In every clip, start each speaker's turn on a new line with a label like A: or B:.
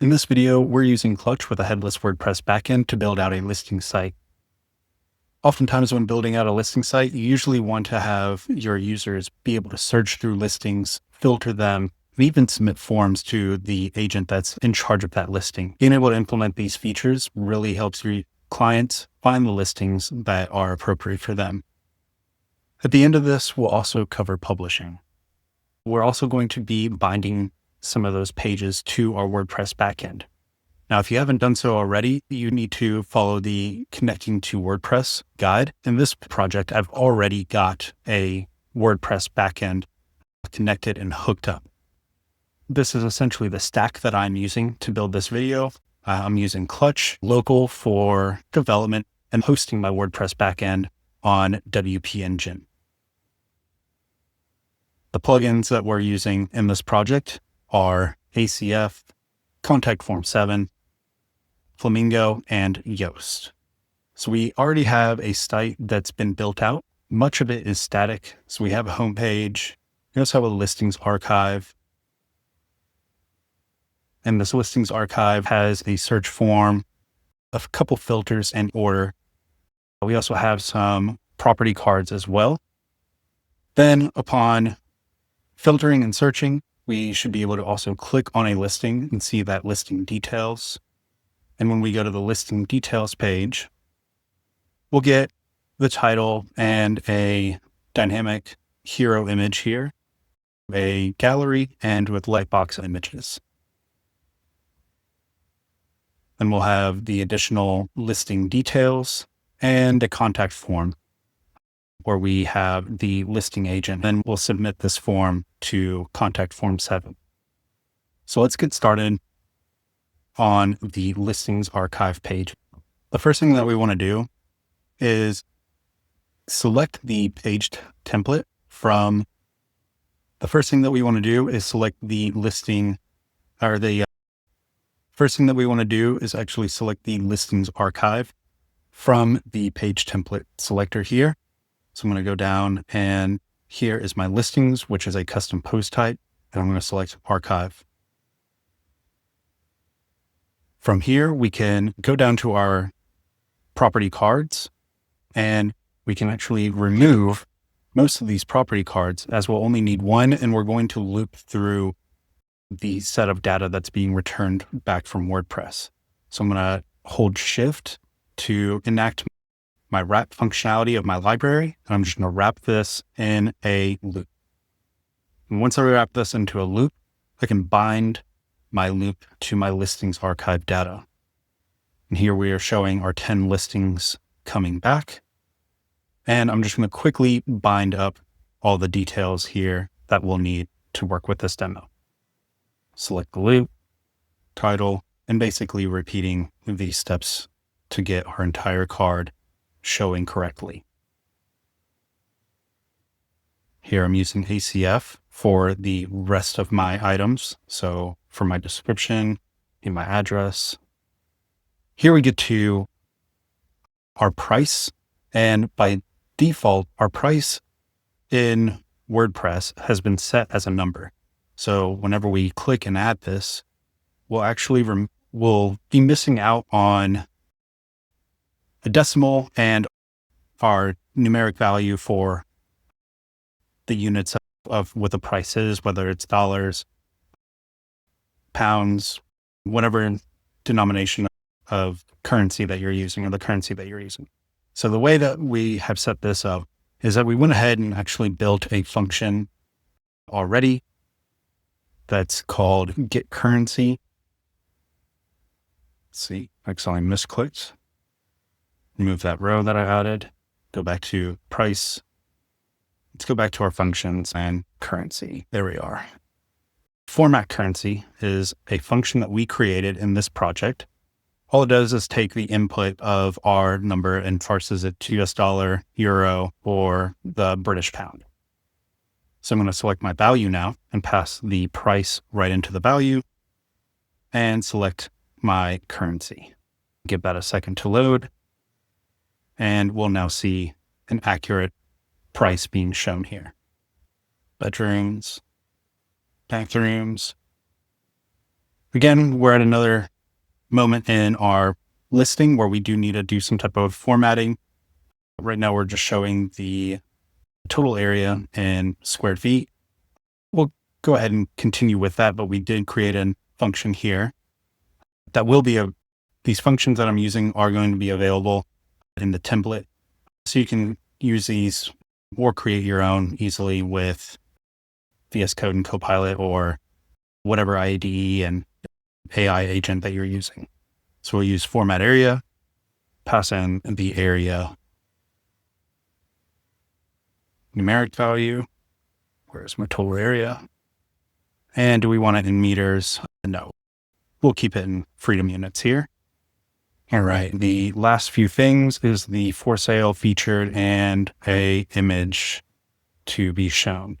A: In this video, we're using Clutch with a headless WordPress backend to build out a listing site. Oftentimes when building out a listing site, you usually want to have your users be able to search through listings, filter them, and even submit forms to the agent that's in charge of that listing. Being able to implement these features really helps your clients find the listings that are appropriate for them. At the end of this, we'll also cover publishing. We're also going to be binding some of those pages to our WordPress backend. Now, if you haven't done so already, you need to follow the Connecting to WordPress guide. In this project, I've already got a WordPress backend connected and hooked up. This is essentially the stack that I'm using to build this video. I'm using Clutch local for development and hosting my WordPress backend on WP Engine. The plugins that we're using in this project are ACF, Contact Form 7, Flamingo, and Yoast. So we already have a site that's been built out. Much of it is static. So we have a homepage. We also have a listings archive. And this listings archive has a search form, a couple filters and order. We also have some property cards as well. Then upon filtering and searching, we should be able to also click on a listing and see that listing details. And when we go to the listing details page, we'll get the title and a dynamic hero image here, a gallery, and with lightbox images. Then we'll have the additional listing details and a contact form where we have the listing agent. Then we'll submit this form to Contact Form 7. So let's get started on the listings archive page. The first thing that we want to do is select the page template from the first thing that we want to do is select the listing or the first thing that we want to do is actually select the listings archive from the page template selector here. So I'm going to go down and here is my listings, which is a custom post type, and I'm going to select archive. From here, we can go down to our property cards and we can actually remove most of these property cards as we'll only need one. And we're going to loop through the set of data that's being returned back from WordPress. So I'm going to hold Shift to enact my wrap functionality of my library. And I'm just going to wrap this in a loop. And once I wrap this into a loop, I can bind my loop to my listings archive data. And here we are showing our 10 listings coming back. And I'm just going to quickly bind up all the details here that we'll need to work with this demo. Select the loop, title, and basically repeating these steps to get our entire card showing correctly. Here I'm using ACF for the rest of my items. So for my description and my address, here we get to our price. And by default, our price in WordPress has been set as a number. So whenever we click and add this, we'll actually we'll be missing out on a decimal and our numeric value for the units of what the price is, whether it's dollars, pounds, whatever denomination of currency that you're using or the currency that you're using. So the way that we have set this up is that we went ahead and actually built a function already that's called getCurrency. Let's see, I accidentally misclicked. Remove that row that I added, go back to price. Let's go back to our functions and currency. There we are. Format currency is a function that we created in this project. All it does is take the input of our number and parses it to US dollar, euro, or the British pound. So I'm going to select my value now and pass the price right into the value and select my currency. Give that a second to load. And we'll now see an accurate price being shown here. Bedrooms, bathrooms, Again, we're at another moment in our listing where we do need to do some type of formatting. Right now, we're just showing the total area in square feet. We'll go ahead and continue with that, but we did create a function here that will be these functions that I'm using are going to be available in the template. So you can use these or create your own easily with VS Code and Copilot or whatever IDE and AI agent that you're using. So we'll use format area, pass in the area numeric value. Where's my total area? And do we want it in meters? No, we'll keep it in freedom units here. All right. The last few things is the for sale, featured, and a image to be shown.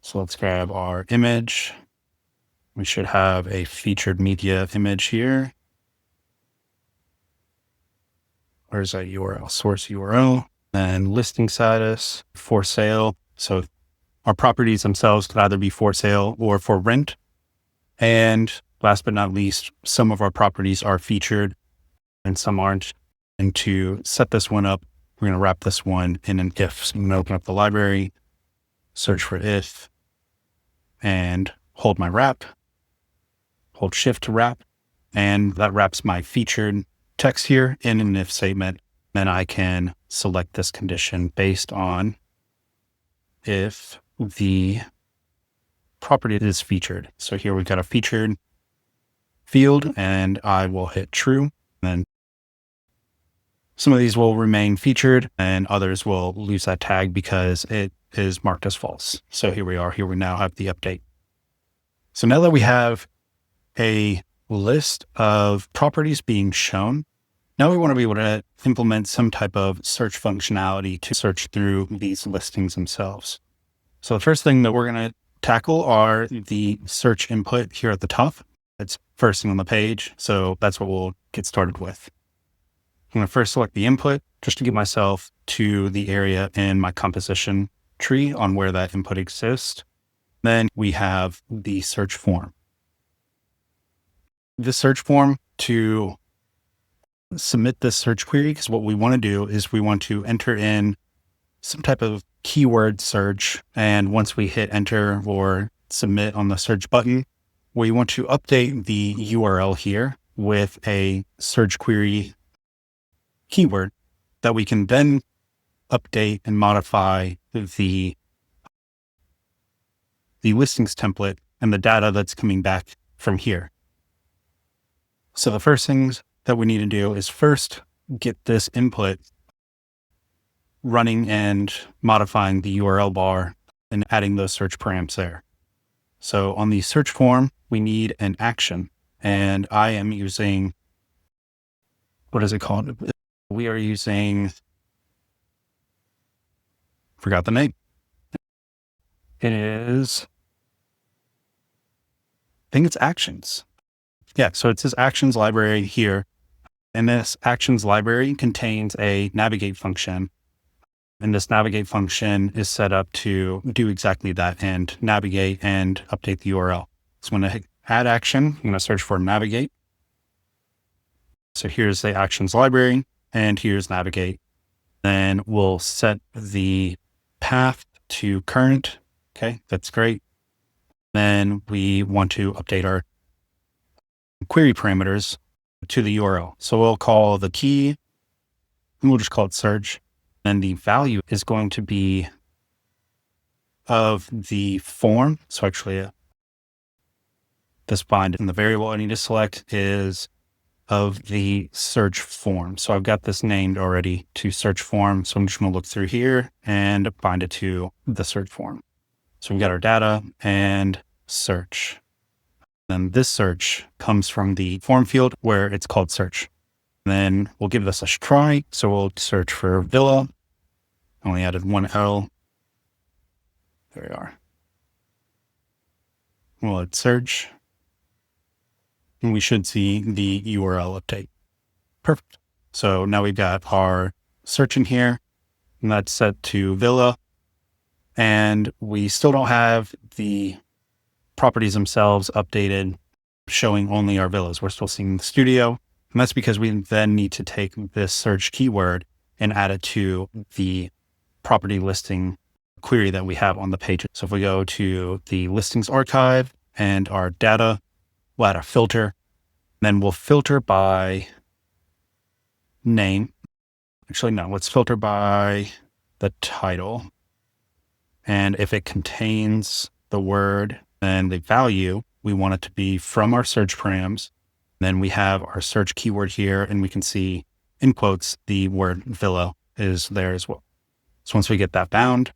A: So let's grab our image. We should have a featured media image here. Where's that URL? Source URL. And listing status, for sale. So our properties themselves could either be for sale or for rent. And last but not least, some of our properties are featured and some aren't. And to set this one up, we're going to wrap this one in an if. So I'm going to open up the library, search for if, and hold my wrap, hold shift to wrap. And that wraps my featured text here in an if statement. Then I can select this condition based on if the property is featured. So here we've got a featured field and I will hit true. Then some of these will remain featured and others will lose that tag because it is marked as false. So here we are. Here we now have the update. So now that we have a list of properties being shown, now we want to be able to implement some type of search functionality to search through these listings themselves. So the first thing that we're going to tackle are the search input here at the top. It's first thing on the page. So that's what we'll get started with. I'm going to first select the input just to get myself to the area in my composition tree on where that input exists. Then we have the search form. The search form to submit this search query, because what we want to do is we want to enter in some type of keyword search. And once we hit enter or submit on the search button, we want to update the URL here with a search query keyword that we can then update and modify the listings template and the data that's coming back from here. So the first things that we need to do is first get this input running and modifying the URL bar and adding those search params there. So on the search form, we need an action, and I am using, what is it called? We are using, forgot the name. It is, I think it's actions. Yeah, so it says actions library here. And this actions library contains a navigate function. And this navigate function is set up to do exactly that and navigate and update the URL. So I'm going to hit add action. I'm going to search for navigate. So here's the actions library and here's navigate. Then we'll set the path to current. Okay, that's great. Then we want to update our query parameters to the URL. So we'll call the key and we'll just call it search. And the value is going to be of the form. So actually this bind and the variable I need to select is of the search form. So I've got this named already to search form. So I'm just going to look through here and bind it to the search form. So we've got our data and search. Then this search comes from the form field where it's called search. And then we'll give this a try. So we'll search for villa. Only added one L. There we are. We'll hit search. And we should see the URL update. Perfect. So now we've got our search in here, and that's set to villa. And we still don't have the properties themselves updated showing only our villas. We're still seeing the studio. And that's because we then need to take this search keyword and add it to the property listing query that we have on the page. So if we go to the listings archive and our data, we'll add a filter. Then we'll filter by name. Actually, no, let's filter by the title. And if it contains the word and the value, we want it to be from our search params. Then we have our search keyword here, and we can see in quotes, the word villa is there as well. So once we get that bound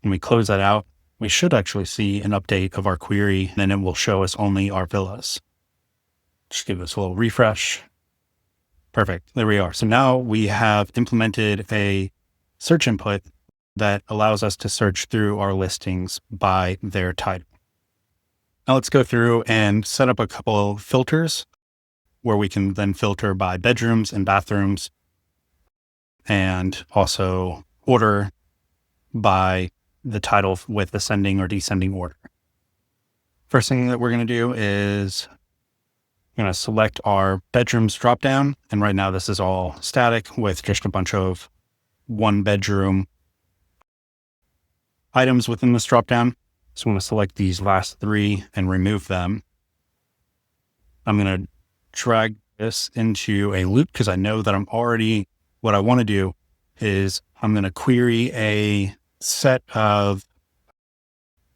A: and we close that out, we should actually see an update of our query. Then it will show us only our villas. Just give this a little refresh. Perfect. There we are. So now we have implemented a search input that allows us to search through our listings by their title. Now let's go through and set up a couple of filters where we can then filter by bedrooms and bathrooms, and also order by the title with ascending or descending order. First thing that we're going to do is I'm going to select our bedrooms dropdown. And right now this is all static with just a bunch of 1 bedroom items within this dropdown. So I'm going to select these last 3 and remove them. I'm going to drag this into a loop because I know that what I want to do is I'm going to query a set of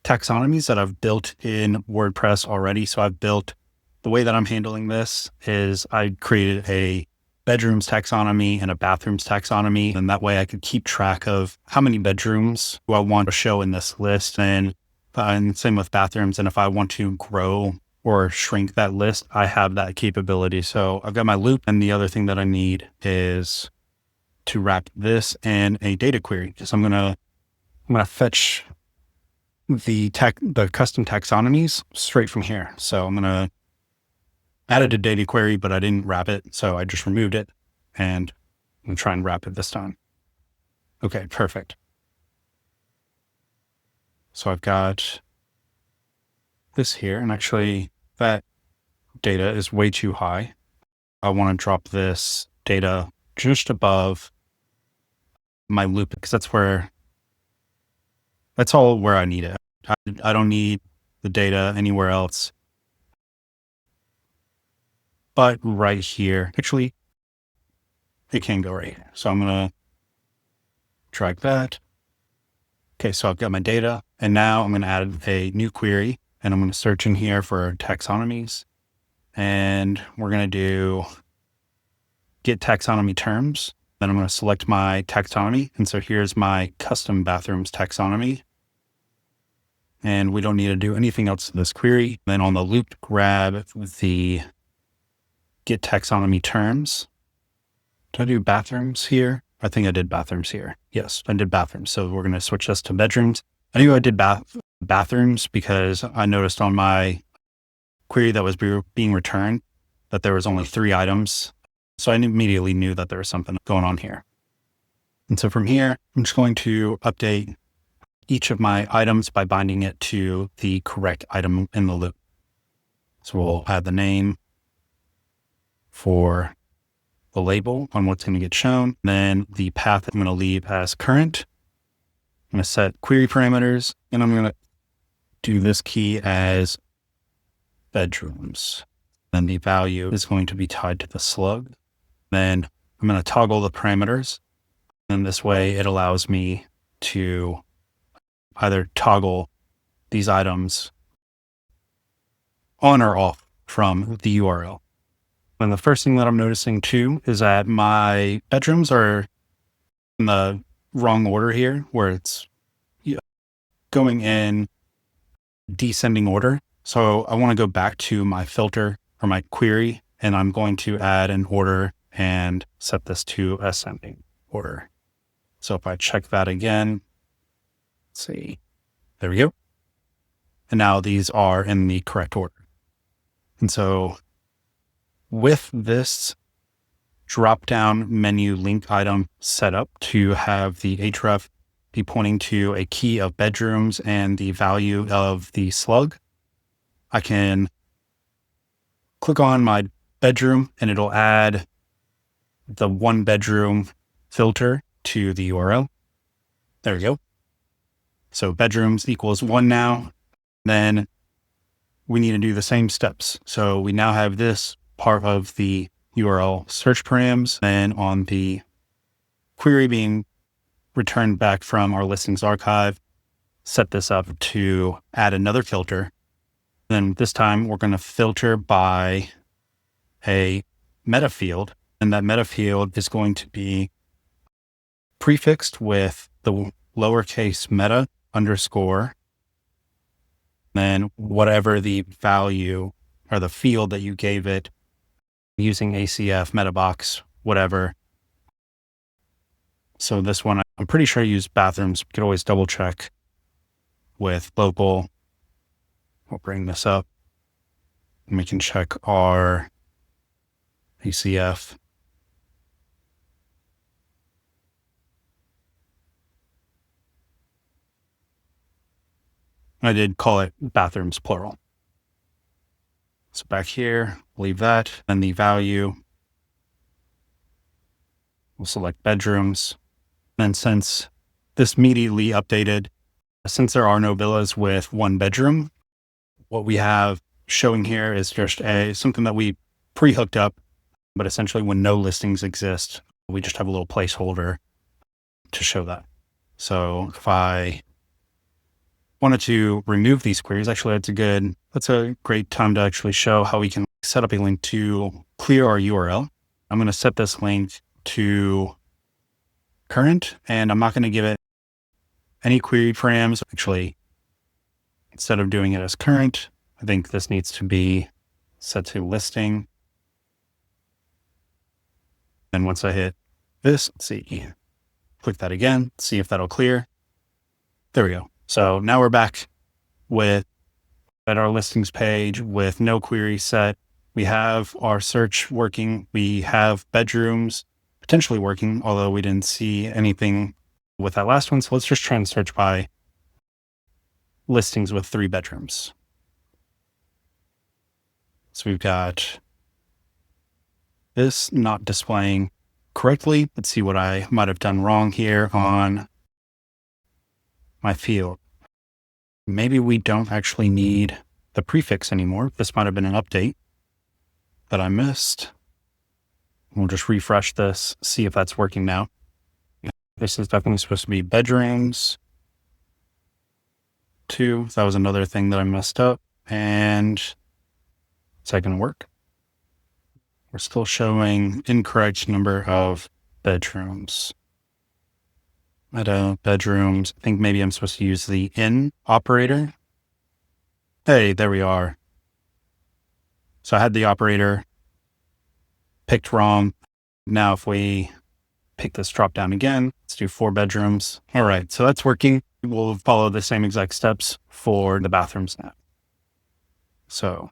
A: taxonomies that I've built in WordPress already. So the way that I'm handling this is I created a bedrooms taxonomy and a bathrooms taxonomy. And that way I could keep track of how many bedrooms do I want to show in this list. And same with bathrooms. And if I want to grow or shrink that list, I have that capability. So I've got my loop. And the other thing that I need is to wrap this in a data query. So I'm going to fetch the custom taxonomies straight from here. So I'm going to add it a data query, but I didn't wrap it. So I just removed it and I'm going to try and wrap it this time. Okay, perfect. So I've got this here, and actually that data is way too high. I want to drop this data just above my loop because that's all where I need it. I don't need the data anywhere else but right here. Actually, it can go right here. So I'm going to drag that. Okay, so I've got my data, and now I'm going to add a new query, and I'm going to search in here for taxonomies, and we're going to do get taxonomy terms. Then I'm going to select my taxonomy. And so here's my custom bathrooms taxonomy. And we don't need to do anything else to this query. Then on the loop, grab the get taxonomy terms. Did I do bathrooms here? I think I did bathrooms here. Yes, I did bathrooms. So we're going to switch this to bedrooms. I knew I did bathrooms because I noticed on my query that was being returned that there was only 3 items. So I immediately knew that there was something going on here. And so from here, I'm just going to update each of my items by binding it to the correct item in the loop. So we'll add the name for the label on what's going to get shown. Then the path I'm going to leave as current. I'm going to set query parameters, and I'm going to do this key as bedrooms. Then the value is going to be tied to the slug. Then I'm going to toggle the parameters. And this way it allows me to either toggle these items on or off from the URL. And the first thing that I'm noticing too is that my bedrooms are in the wrong order here, where it's going in descending order. So I want to go back to my filter or my query, and I'm going to add an order and set this to ascending order. So if I check that again, let's see, there we go. And now these are in the correct order. And so with this drop-down menu link item set up to have the href be pointing to a key of bedrooms and the value of the slug, I can click on my bedroom and it'll add the 1 bedroom filter to the URL. There we go. So bedrooms equals 1 now. Then we need to do the same steps. So we now have this part of the URL search params, and on the query being returned back from our listings archive, set this up to add another filter. Then this time we're going to filter by a meta field, and that meta field is going to be prefixed with the lowercase meta underscore, then whatever the value or the field that you gave it using ACF, metabox, whatever. So this one, I'm pretty sure I used bathrooms. You could always double check with local. We'll bring this up and we can check our ACF. I did call it bathrooms plural. So back here, leave that. Then the value, we'll select bedrooms. Then since this immediately updated, since there are no villas with 1 bedroom, what we have showing here is just something that we pre-hooked up, but essentially when no listings exist, we just have a little placeholder to show that. So if I wanted to remove these queries, actually that's a great time to actually show how we can set up a link to clear our URL. I'm going to set this link to current, and I'm not going to give it any query params. Actually, instead of doing it as current, I think this needs to be set to listing. And once I hit this, let's see, click that again, see if that'll clear. There we go. So now we're back at our listings page with no query set. We have our search working. We have bedrooms potentially working, although we didn't see anything with that last one. So let's just try and search by listings with 3 bedrooms. So we've got this not displaying correctly. Let's see what I might have done wrong here on my field. Maybe we don't actually need the prefix anymore. This might have been an update that I missed. We'll just refresh this, see if that's working now. This is definitely supposed to be bedrooms 2. That was another thing that I messed up. And is that going to work? We're still showing incorrect number of bedrooms. Meta bedrooms. I think maybe I'm supposed to use the in operator. Hey, there we are. So I had the operator picked wrong. Now if we pick this drop down again, let's do 4 bedrooms. All right, so that's working. We'll follow the same exact steps for the bathrooms now. So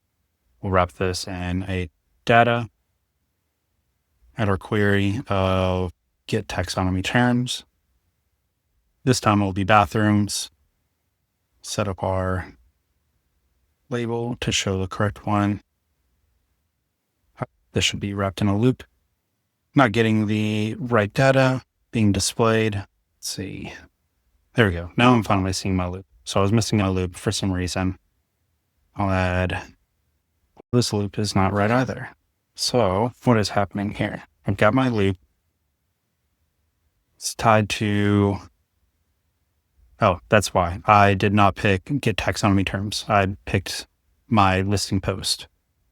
A: we'll wrap this in a data, add our query of get taxonomy terms. This time it will be bathrooms. Set up our label to show the correct one. This should be wrapped in a loop. Not getting the right data being displayed. Let's see. There we go. Now I'm finally seeing my loop. So I was missing a loop for some reason. I'll add, this loop is not right either. So what is happening here? I've got my loop. It's tied to, oh, that's why I did not pick get taxonomy terms. I picked my listing post.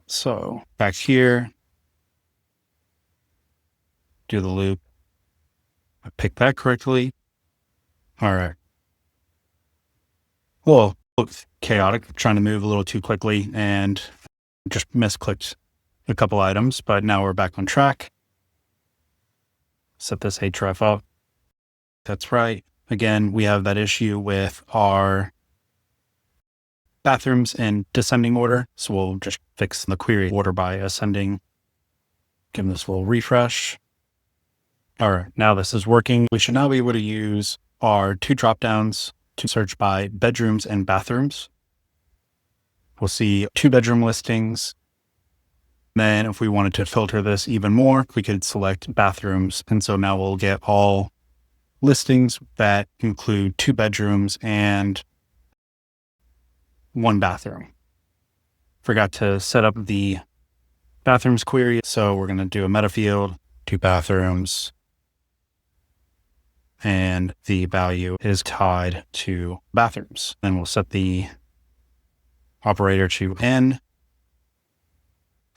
A: So back here, do the loop. I picked that correctly. All right. Well, looked chaotic, trying to move a little too quickly and just misclicked a couple items, but now we're back on track. Set this href up. That's right. Again, we have that issue with our bathrooms in descending order. So we'll just fix the query order by ascending. Give them this little refresh. All right, now this is working. We should now be able to use our 2 dropdowns to search by bedrooms and bathrooms. We'll see 2 bedroom listings Then if we wanted to filter this even more, we could select bathrooms. And so now we'll get all listings that include 2 bedrooms and 1 bathroom. Forgot to set up the bathrooms query. So we're going to do a meta field, 2 bathrooms, and the value is tied to bathrooms. Then we'll set the operator to n.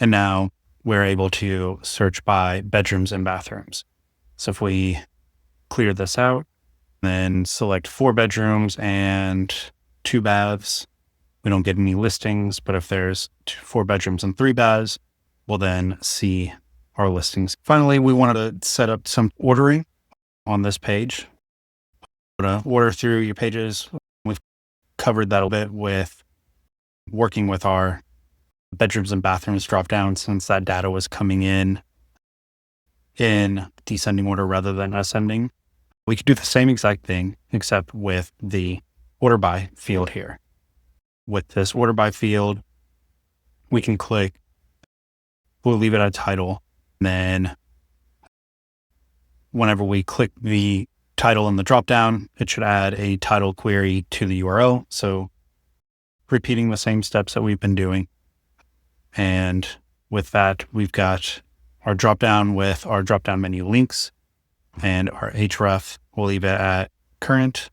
A: And now we're able to search by bedrooms and bathrooms. So if we clear this out, then select 4 bedrooms and 2 baths, we don't get any listings. But if there's 4 bedrooms and 3 baths, we'll then see our listings. Finally, we wanted to set up some ordering on this page. To order through your pages. We've covered that a bit with working with our bedrooms and bathrooms dropdown, since that data was coming in descending order rather than ascending. We could do the same exact thing, except with the order by field here. With this order by field, we can click, we'll leave it at title. Then whenever we click the title in the dropdown, it should add a title query to the URL. So repeating the same steps that we've been doing. And with that, we've got our dropdown with our dropdown menu links, and our href, we'll leave it at current.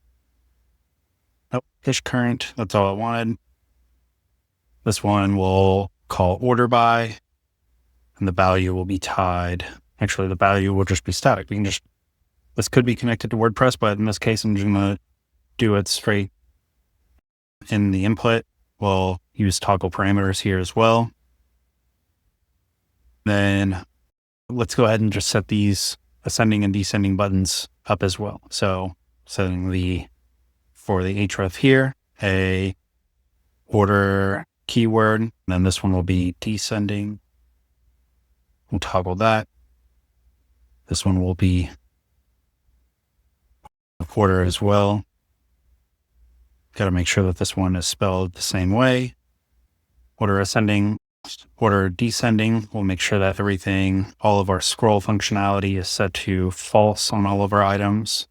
A: Oh, ish current. That's all I wanted. This one we'll call order by, and the value will be tied. Actually, the value will just be static. This could be connected to WordPress, but in this case, I'm just going to do it straight in the input. We'll use toggle parameters here as well. Then let's go ahead and just set these ascending and descending buttons up as well. So setting for the href here, a order keyword, and then this one will be descending. We'll toggle that. This one will be a order as well. Got to make sure that this one is spelled the same way. Order ascending, order descending. We'll make sure that all of our scroll functionality is set to false on all of our items.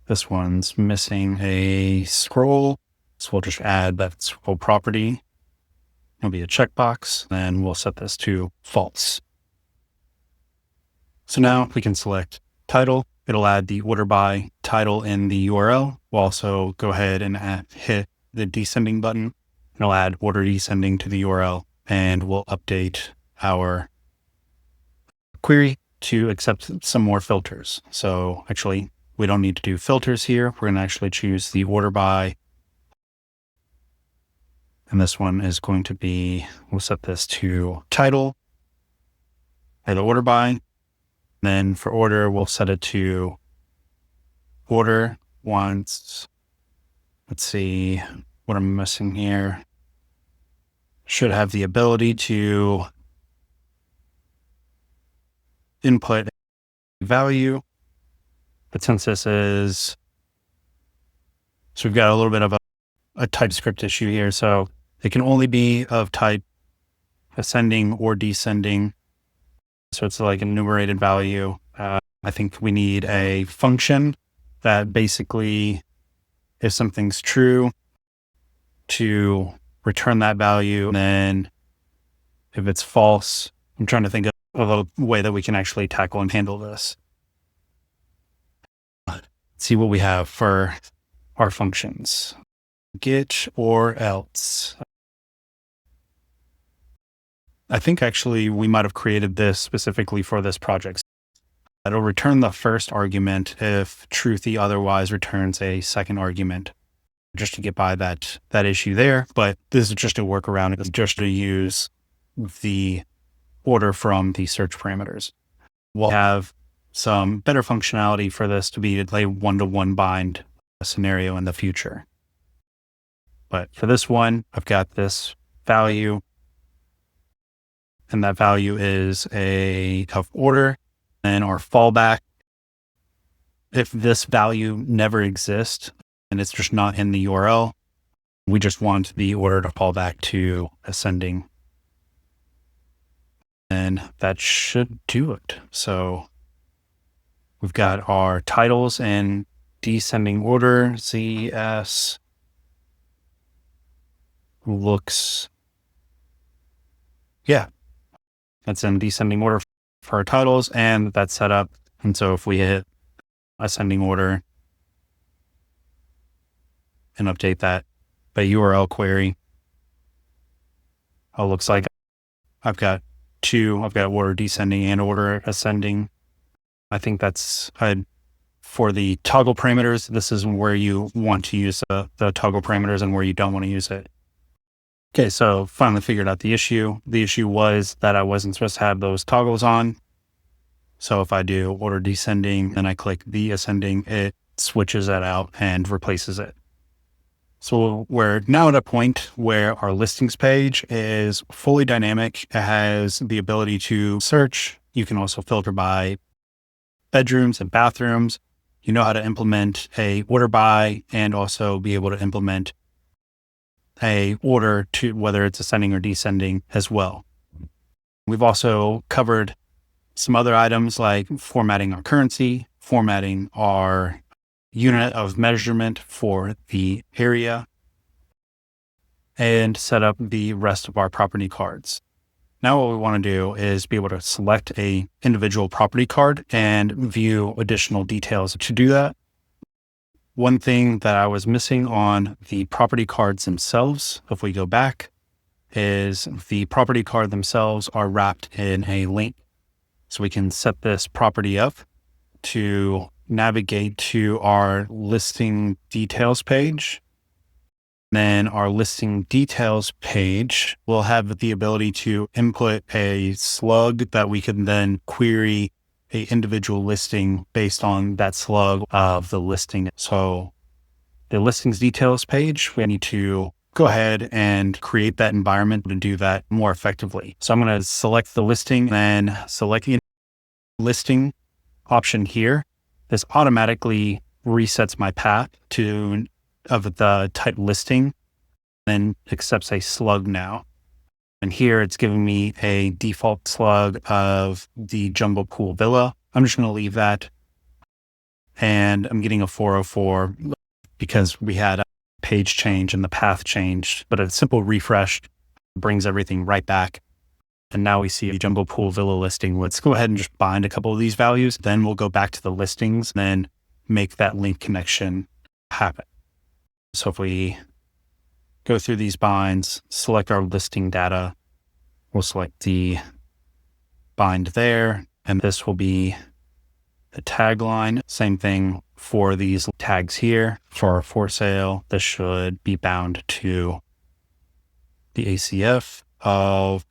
A: This one's missing a scroll, so we'll just add that scroll property. It'll be a checkbox, then we'll set this to false. So now we can select title. It'll add the order by title in the URL. We'll also go ahead and hit the descending button. It'll add order descending to the URL, and we'll update our query to accept some more filters. So actually, we don't need to do filters here. We're going to actually choose the order by. And this one is going to be, we'll set this to title, and the order by. Then for order, we'll set it to order once. Let's see what I'm missing here. Should have the ability to input value. But since this is, so we've got a little bit of a TypeScript issue here. So it can only be of type ascending or descending. So it's like a enumerated value. I think we need a function that basically, if something's true, to return that value. And then if it's false, I'm trying to think of a way that we can actually tackle and handle this. Let's see what we have for our functions. Get or else. I think actually we might have created this specifically for this project. It'll return the first argument if truthy otherwise returns a second argument, just to get by that issue there. But this is just a workaround. It's just to use the order from the search parameters. We'll have some better functionality for this to be a one-to-one bind scenario in the future. But for this one, I've got this value, and that value is of order. And our fallback, if this value never exists and it's just not in the URL, we just want the order to fall back to ascending And that should do it. So we've got our titles in descending order. ZS looks, yeah, that's in descending order for our titles, and that's set up. And so if we hit ascending order and update that by URL query, it looks like I've got order descending and order ascending. I think that's for the toggle parameters. This is where you want to use the toggle parameters and where you don't want to use it. Okay, so finally figured out the issue. The issue was that I wasn't supposed to have those toggles on. So if I do order descending and I click the ascending, it switches that out and replaces it. So we're now at a point where our listings page is fully dynamic. It has the ability to search. You can also filter by bedrooms and bathrooms. You know how to implement a order by and also be able to implement a order to whether it's ascending or descending as well. We've also covered some other items like formatting our currency, formatting our unit of measurement for the area, and set up the rest of our property cards. Now what we want to do is be able to select a individual property card and view additional details. To do that, one thing that I was missing on the property cards themselves, if we go back, is the property card themselves are wrapped in a link. So we can set this property up to navigate to our listing details page. Then our listing details page will have the ability to input a slug that we can then query a individual listing based on that slug of the listing. So the listings details page, we need to go ahead and create that environment to do that more effectively. So I'm going to select the listing, then select the listing option here. This automatically resets my path of the type listing, then accepts a slug now. And here it's giving me a default slug of the Jumbo Pool Villa. I'm just going to leave that. And I'm getting a 404 because we had a page change and the path changed, but a simple refresh brings everything right back. And now we see a Jumbo Pool Villa listing. Let's go ahead and just bind a couple of these values. Then we'll go back to the listings, then make that link connection happen. So if we go through these binds, select our listing data, we'll select the bind there, and this will be the tagline. Same thing for these tags here. For our for sale, this should be bound to the ACF of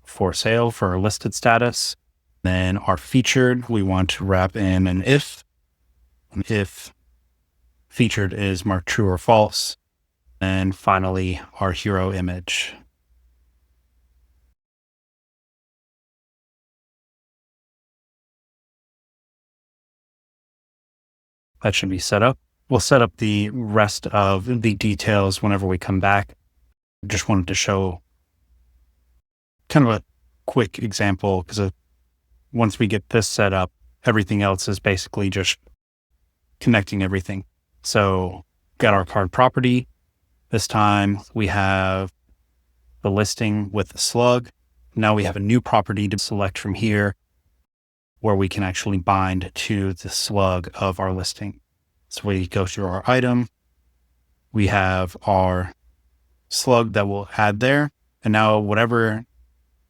A: for sale for our listed status. Then our featured, we want to wrap in an if featured is marked true or false. And finally, our hero image. That should be set up. We'll set up the rest of the details whenever we come back. Just wanted to show kind of a quick example because once we get this set up, everything else is basically just connecting everything. So got our card property. This time we have the listing with the slug. Now we have a new property to select from here where we can actually bind to the slug of our listing. So we go through our item. We have our slug that we'll add there. And now whatever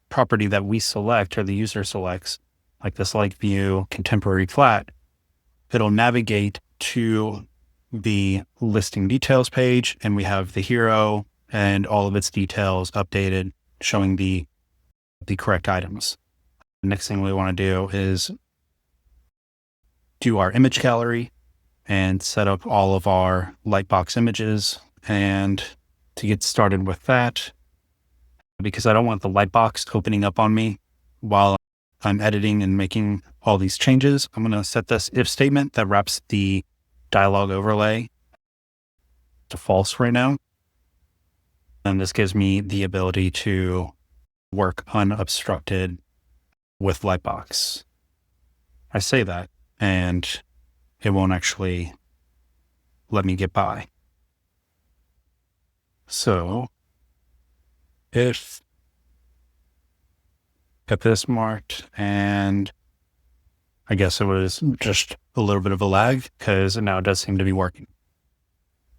A: property that we select or the user selects, like this like view, contemporary flat, it'll navigate to the listing details page, and we have the hero and all of its details updated, showing the correct items. The next thing we want to do is do our image gallery and set up all of our Lightbox images. And to get started with that, because I don't want the Lightbox opening up on me while I'm editing and making all these changes, I'm going to set this if statement that wraps the dialog overlay to false right now. And this gives me the ability to work unobstructed with Lightbox. I say that, and it won't actually let me get by. So if get this marked, and I guess it was just a little bit of a lag because now it does seem to be working.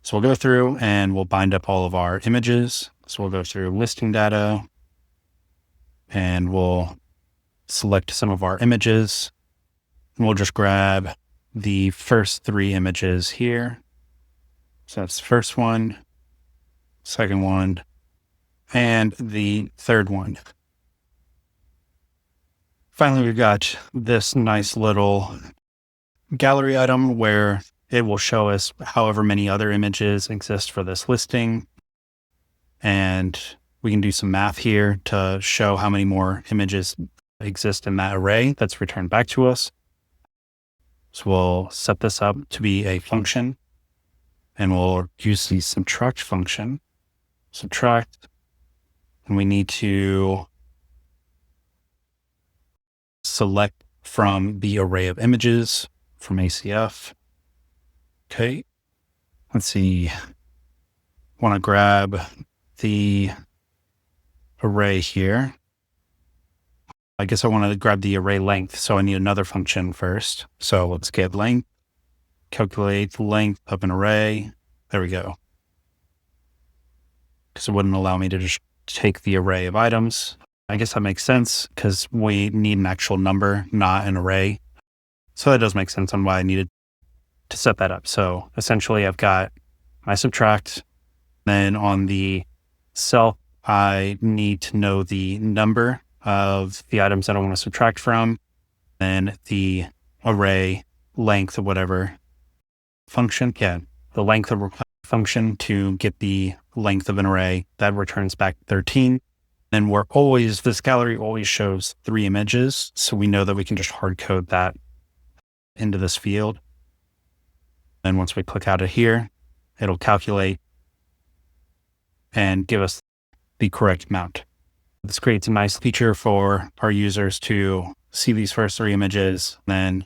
A: So we'll go through and we'll bind up all of our images. So we'll go through listing data and we'll select some of our images. And we'll just grab the first 3 images here. So that's the first one, second one, and the third one. Finally, we've got this nice little gallery item where it will show us however many other images exist for this listing. And we can do some math here to show how many more images exist in that array that's returned back to us. So we'll set this up to be a function, and we'll use the subtract function. Subtract, and we need to select from the array of images from ACF. Okay, let's see. Want to grab the array here. I guess I want to grab the array length, so I need another function first. So let's get length, calculate the length of an array. There we go. Because it wouldn't allow me to just take the array of items. I guess that makes sense because we need an actual number, not an array. So that does make sense on why I needed to set that up. So essentially I've got my subtract, then on the self, I need to know the number of the items that I want to subtract from, then the array length of whatever function. Yeah, the length of function to get the length of an array that returns back 13. Then this gallery always shows 3 images. So we know that we can just hard code that into this field. Then once we click out of here, it'll calculate and give us the correct amount. This creates a nice feature for our users to see these first 3 images, then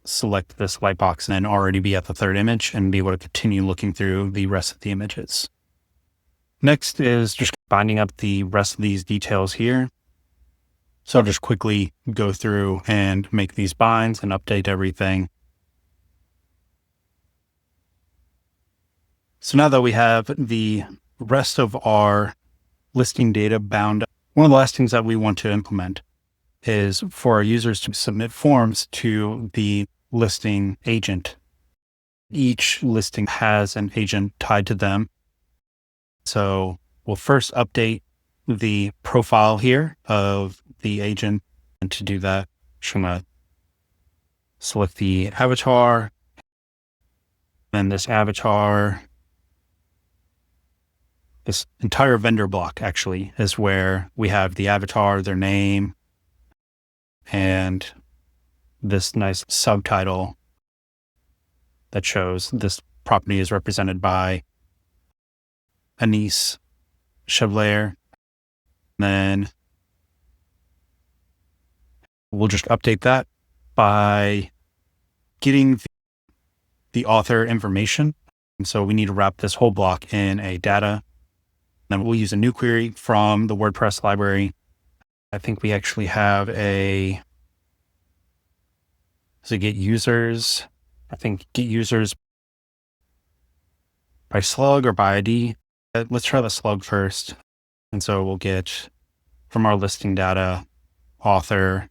A: select this light box and then already be at the 3rd image and be able to continue looking through the rest of the images. Next is just binding up the rest of these details here. So I'll just quickly go through and make these binds and update everything. So now that we have the rest of our listing data bound, one of the last things that we want to implement is for our users to submit forms to the listing agent. Each listing has an agent tied to them. So we'll first update the profile here of the agent. And to do that, I'm going to select the avatar. Then this avatar, this entire vendor block actually is where we have the avatar, their name, and this nice subtitle that shows this property is represented by Anise Chevalier. Then we'll just update that by getting the author information. And so we need to wrap this whole block in a data. Then we'll use a new query from the WordPress library. I think we actually have get users. I think get users by slug or by ID. Let's try the slug first. And so we'll get from our listing data, author,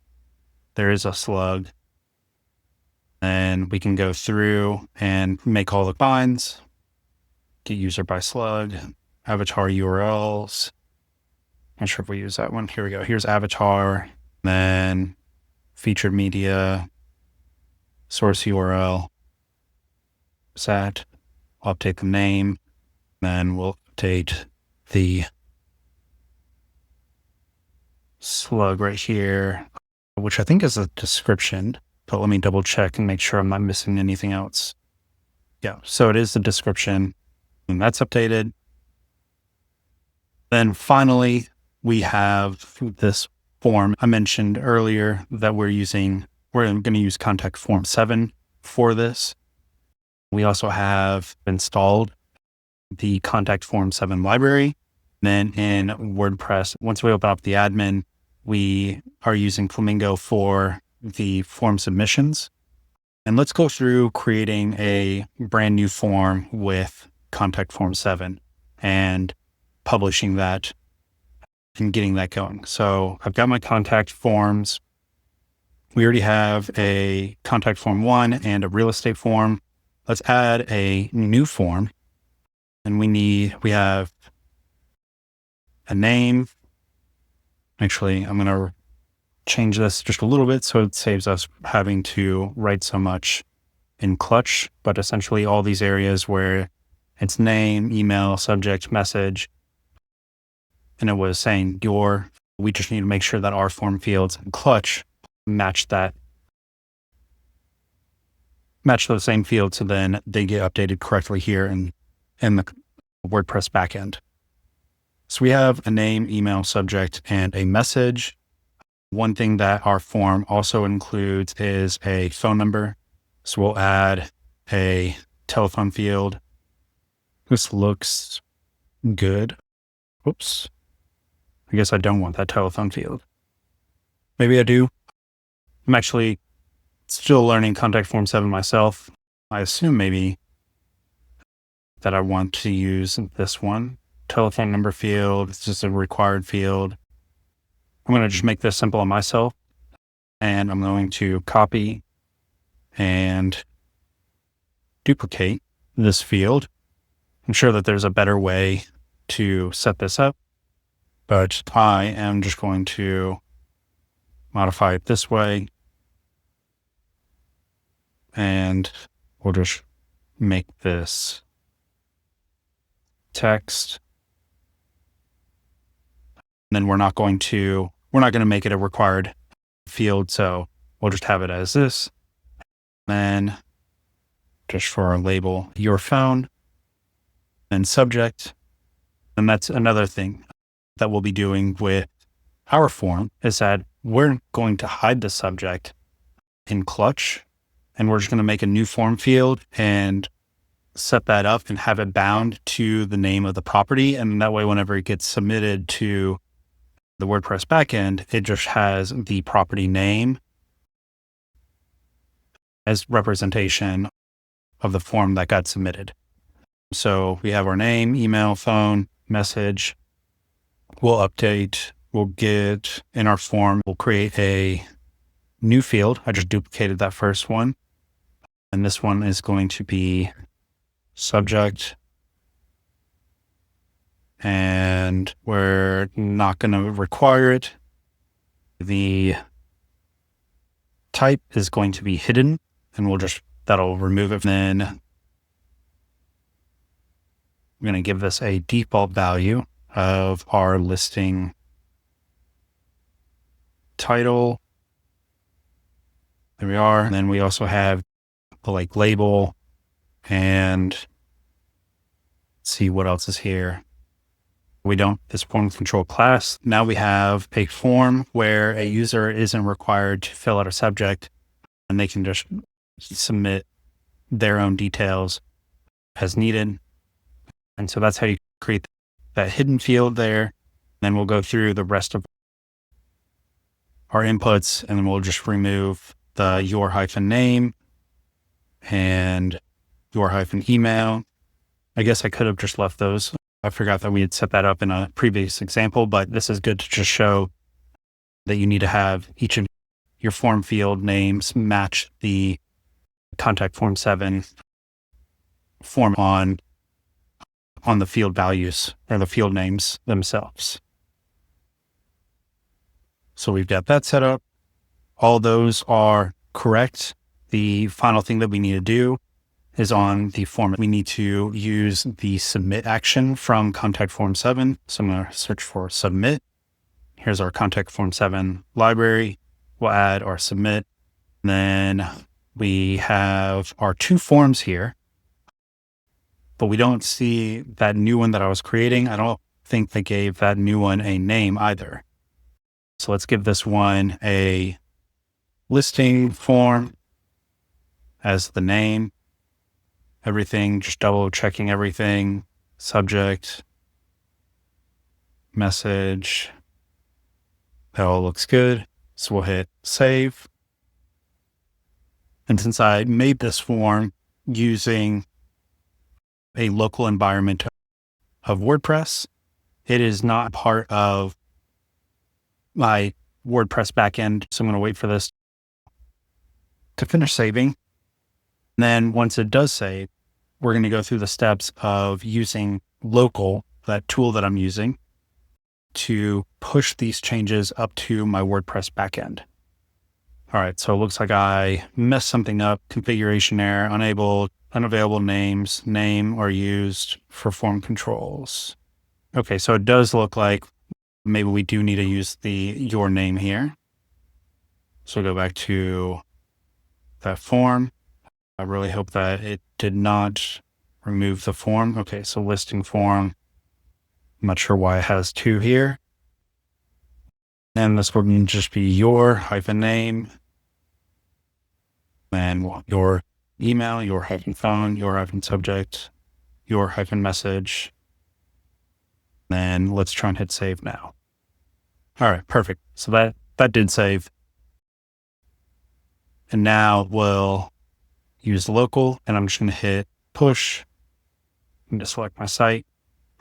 A: there is a slug. And we can go through and make all the binds. Get user by slug, avatar URLs. Not sure if we use that one. Here we go. Here's avatar, then featured media, source URL, set. I'll update the name, then we'll update the slug right here, which I think is a description, but let me double check and make sure I'm not missing anything else. Yeah, so it is the description, and that's updated. Then finally, we have this form. I mentioned earlier that we're going to use contact form 7 for this. We also have installed the contact form 7 library. Then in WordPress, once we open up the admin, we are using Flamingo for the form submissions. And let's go through creating a brand new form with contact form 7 and publishing that and getting that going. So I've got my contact forms. We already have a contact form 1 and a real estate form. Let's add a new form. And we have a name. Actually, I'm going to change this just a little bit so it saves us having to write so much in Clutch, but essentially all these areas where it's name, email, subject, message, and it was saying we just need to make sure that our form fields in Clutch match those same fields, so then they get updated correctly here in the WordPress backend. So we have a name, email, subject, and a message. One thing that our form also includes is a phone number. So we'll add a telephone field. This looks good. Whoops. I guess I don't want that telephone field. Maybe I do. I'm actually still learning contact form 7 myself. I assume maybe that I want to use this one. Telephone number field. It's just a required field. I'm going to just make this simple on myself. And I'm going to copy and duplicate this field. I'm sure that there's a better way to set this up, but I am just going to modify it this way. And we'll just make this text. And then we're not going to make it a required field. So we'll just have it as this. Then just for our label, your phone and subject. And that's another thing that we'll be doing with our form is that we're going to hide the subject in Clutch, and we're just going to make a new form field and set that up and have it bound to the name of the property. And that way, whenever it gets submitted to the WordPress backend, it just has the property name as representation of the form that got submitted. So we have our name, email, phone, message. We'll get in our form, we'll create a new field. I just duplicated that first one. And this one is going to be subject. And we're not going to require it. The type is going to be hidden, and that'll remove it. Then I'm going to give this a default value of our listing title. There we are. And then we also have the label, and let's see what else is here. This form control class. Now we have a form where a user isn't required to fill out a subject, and they can just submit their own details as needed. And so that's how you create that hidden field there. Then we'll go through the rest of our inputs, and then we'll just remove the your-name and your-email. I guess I could have just left those. I forgot that we had set that up in a previous example, but this is good to just show that you need to have each of your form field names match the contact form 7 form on the field values or the field names themselves. So we've got that set up. All those are correct. The final thing that we need to do is on the form. We need to use the submit action from contact form 7. So I'm going to search for submit. Here's our contact form 7 library. We'll add our submit. Then we have our 2 forms here, but we don't see that new one that I was creating. I don't think they gave that new one a name either. So let's give this one a listing form as the name. Everything, just double checking everything. Subject, message, that all looks good. So we'll hit save. And since I made this form using a local environment of WordPress, it is not part of my WordPress backend. So I'm going to wait for this to finish saving. And then once it does save, we're going to go through the steps of using local, that tool that I'm using, to push these changes up to my WordPress backend. All right, so it looks like I messed something up. Configuration error, unavailable names, name are used for form controls. Okay, so it does look like maybe we do need to use your name here. So go back to that form. I really hope that it did not remove the form. Okay, so listing form. I'm not sure why it has two here. And this would just be your -name, and your email, your -phone, your -subject, your -message. Then let's try and hit save now. All right, perfect. So that did save. And now we'll use local, and I'm just going to hit push and just select my site.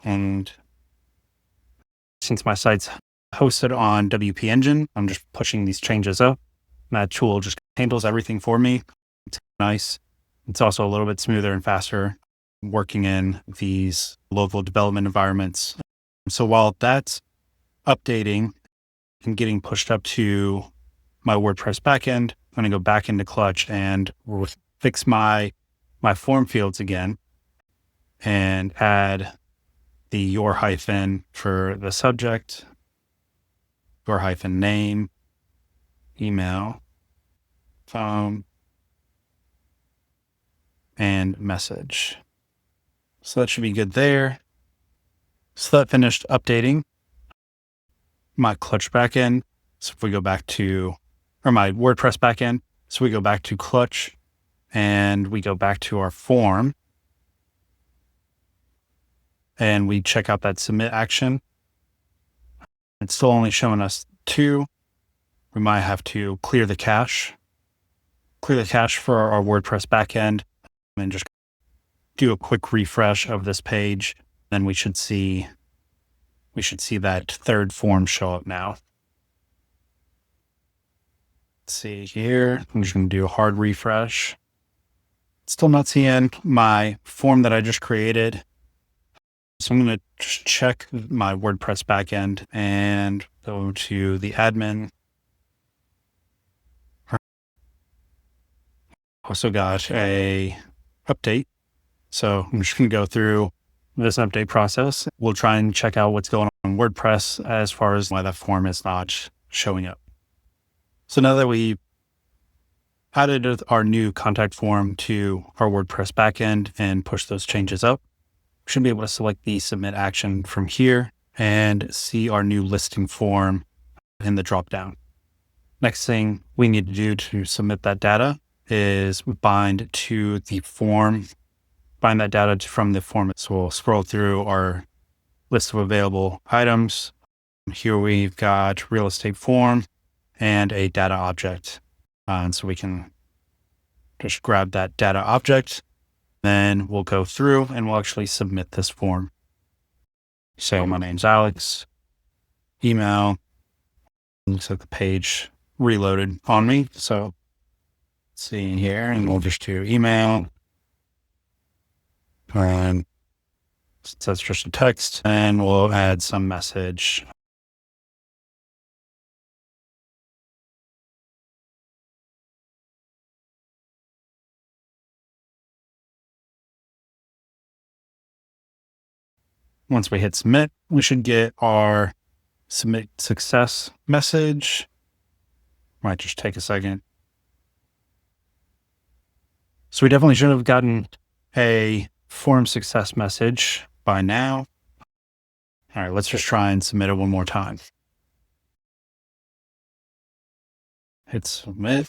A: And since my site's hosted on WP Engine, I'm just pushing these changes up. That tool just handles everything for me. It's nice. It's also a little bit smoother and faster working in these local development environments. So while that's updating and getting pushed up to my WordPress backend, I'm going to go back into Clutch and fix my form fields again and add the your hyphen for the subject, your hyphen name, email, phone, and message. So that should be good there. So that finished updating my Clutch backend. So if we go back to, or my WordPress backend, so we go back to Clutch and we go back to our form and we check out that submit action. It's still only showing us 2. We might have to clear the cache for our WordPress backend and just do a quick refresh of this page. Then we should see that third form show up now. Let's see here. I'm just going to do a hard refresh. Still not seeing my form that I just created. So I'm going to just check my WordPress backend and go to the admin. Also got a update. So I'm just going to go through this update process. We'll try and check out what's going on in WordPress as far as why that form is not showing up. So now that we added our new contact form to our WordPress backend and push those changes up, we should be able to select the submit action from here and see our new listing form in the dropdown. Next thing we need to do to submit that data is bind to the form, bind that data from the form. So we'll scroll through our list of available items. Here we've got real estate form and a data object. And so we can just grab that data object. Then we'll go through and we'll actually submit this form. So my name's Alex, email. Looks like the page reloaded on me. So let's see in here, and we'll just do email. And so it's just a text, and we'll add some message. Once we hit submit, we should get our submit success message. Might just take a second. So we definitely should have gotten a form success message by now. All right, let's just try and submit it one more time. Hit submit.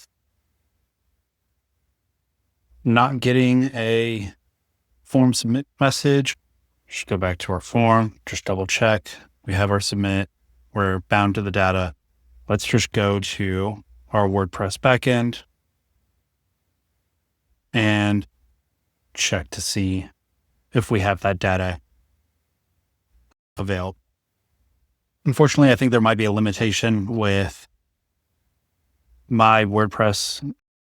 A: Not getting a form submit message. Just go back to our form, just double check. We have our submit. We're bound to the data. Let's just go to our WordPress backend and check to see if we have that data available. Unfortunately, I think there might be a limitation with my WordPress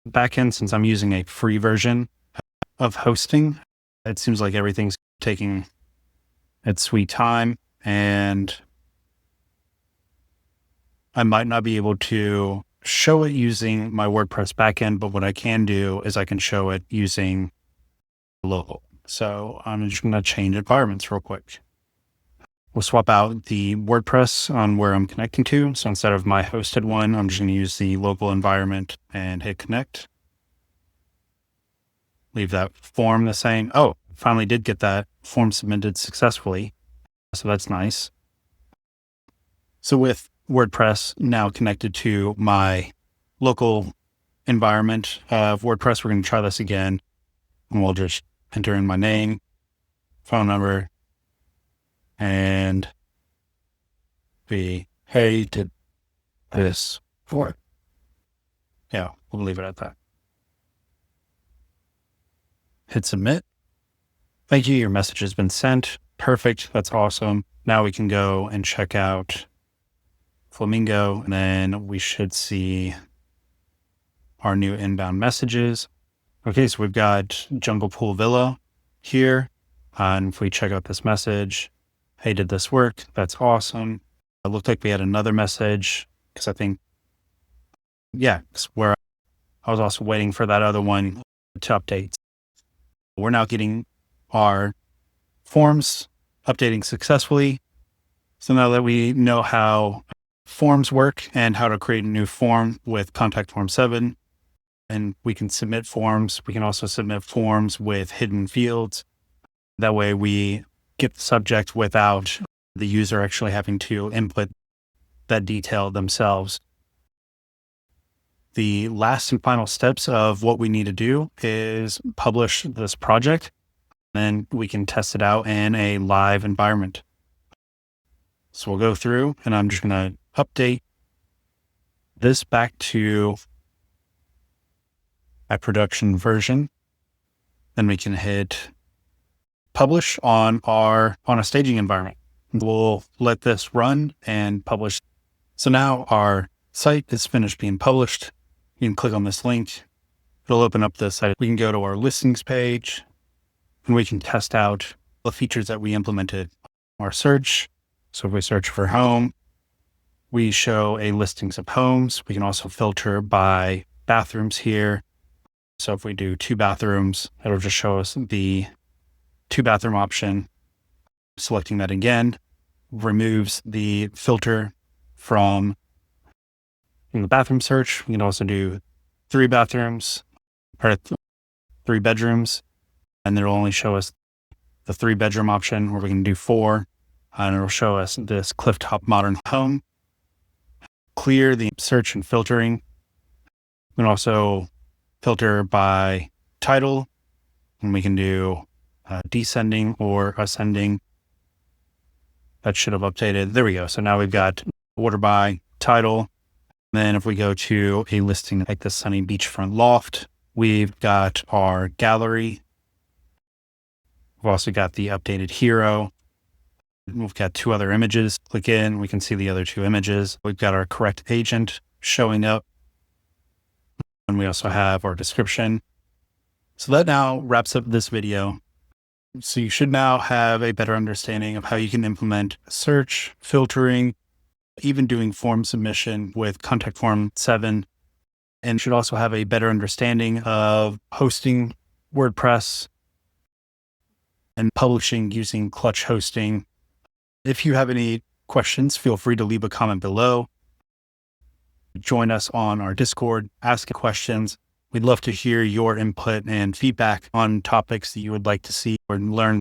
A: backend since I'm using a free version of hosting. It seems like everything's taking its sweet time, and I might not be able to show it using my WordPress backend, but what I can do is I can show it using local. So I'm just going to change environments real quick. We'll swap out the WordPress on where I'm connecting to. So instead of my hosted one, I'm just going to use the local environment and hit connect. Leave that form the same. Oh, finally did get that form submitted successfully. So that's nice. So with WordPress now connected to my local environment of WordPress, we're going to try this again. And we'll just enter in my name, phone number, and hey, did this for it. Yeah, we'll leave it at that. Hit submit. Thank you. Your message has been sent. Perfect. That's awesome. Now we can go and check out Flamingo, and then we should see our new inbound messages. Okay, so we've got Jungle Pool Villa here. And if we check out this message, hey, did this work? That's awesome. It looked like we had another message because I think, where I was also waiting for that other one to update. We're now getting our forms updating successfully. So now that we know how forms work and how to create a new form with Contact Form 7, and we can submit forms. We can also submit forms with hidden fields. That way we get the subject without the user actually having to input that detail themselves. The last and final steps of what we need to do is publish this project, and we can test it out in a live environment. So we'll go through, and I'm just going to update this back to a production version. Then we can hit publish on a staging environment. We'll let this run and publish. So now our site is finished being published. You can click on this link. It'll open up the site. We can go to our listings page and we can test out the features that we implemented. Our search. So if we search for home, we show a listings of homes. We can also filter by bathrooms here. So if we do 2 bathrooms, it'll just show us the 2 bathroom option. Selecting that again removes the filter from the bathroom search. We can also do 3 bathrooms or 3 bedrooms, and it'll only show us the 3 bedroom option, or we can do 4, and it'll show us this clifftop modern home. Clear the search and filtering. We can also filter by title, and we can do descending or ascending. That should have updated. There we go. So now we've got order by title. Then if we go to a listing like the sunny beachfront loft, we've got our gallery. We've also got the updated hero. We've got 2 other images. Click in, we can see the other 2 images. We've got our correct agent showing up. And we also have our description. So that now wraps up this video. So you should now have a better understanding of how you can implement search, filtering, even doing form submission with Contact Form 7. And you should also have a better understanding of hosting WordPress and publishing using Clutch hosting. If you have any questions, feel free to leave a comment below. Join us on our Discord, ask questions. We'd love to hear your input and feedback on topics that you would like to see or learn